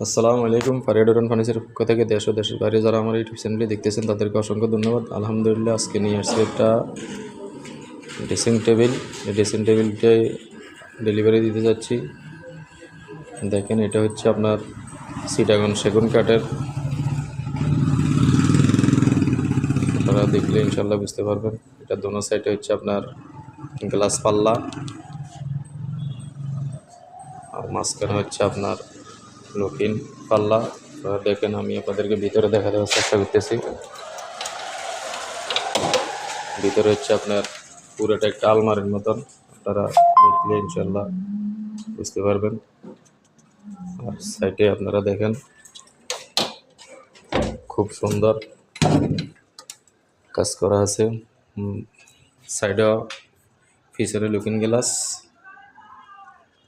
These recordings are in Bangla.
আসসালামু আলাইকুম। ফারিয়াডুরান ফার্নিচারের পক্ষ থেকে দেশ ও দেশের বাইরে যারা আমার ইউটিউব চ্যানেলটি দেখতেছেন তাদেরকে অসংখ্য ধন্যবাদ। আলহামদুলিল্লাহ, আজকে নিয়ে আসছে একটা ড্রেসিং টেবিল। এই ড্রেসিং টেবিলটাই ডেলিভারি দিতে যাচ্ছি। দেখেন, এটা হচ্ছে আপনার চিটাগং সেগুন কাঠের। আপনারা দেখলে ইনশাল্লাহ বুঝতে পারবেন। এটা দোনো সাইডে হচ্ছে আপনার গ্লাস পাল্লা, আর মাঝখানে হচ্ছে আপনার লুকিং পাল্লা। আপনারা দেখেন, আমি আপনাদেরকে ভিতরে দেখা দেওয়ার চেষ্টা করতেছি। ভিতরে হচ্ছে আপনার পুরোটা একটা আলমারির মতন, আপনারা দেখলে ইনশাল্লাহ বুঝতে পারবেন। আর সাইডে আপনারা দেখেন, খুব সুন্দর কাজ করা আছে। সাইডে পিছনে লুকিং গ্লাস,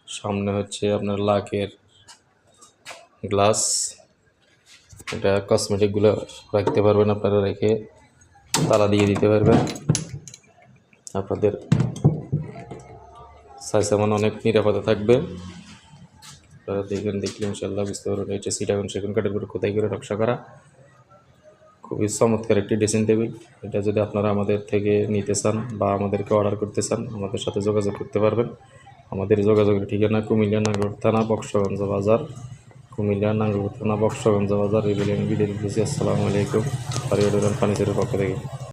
সামনে হচ্ছে আপনার লাকের গ্লাস। এটা কসমেটিকগুলো রাখতে পারবেন, আপনারা রেখে তালা দিয়ে দিতে পারবেন। আপনাদের সাইজ অনেক নিরাপদে থাকবে। আপনারা দেখলে ইনশাল্লাহ বুঝতে পারবেন। এটা চিটাগং সেগুন কাঠের উপর খোদাই করে নকশা করা, খুবই চমৎকার একটি ড্রেসিং টেবিল। এটা যদি আপনারা আমাদের থেকে নিতে চান বা আমাদেরকে অর্ডার করতে চান, আমাদের সাথে যোগাযোগ করতে পারবেন। আমাদের যোগাযোগের ঠিকানা কুমিল্লা নাঙ্গলকোট থানা, বক্সগঞ্জ বাজার। কুমিল্লা নাঙ্গলকোট থানা, বক্সগঞ্জ বাজার। এই বিলিয়ন ভিডিও দিচ্ছি। আসসালামু আলাইকুম। ফারিয়াডুরান ফার্নিচারের পক্ষ থেকে।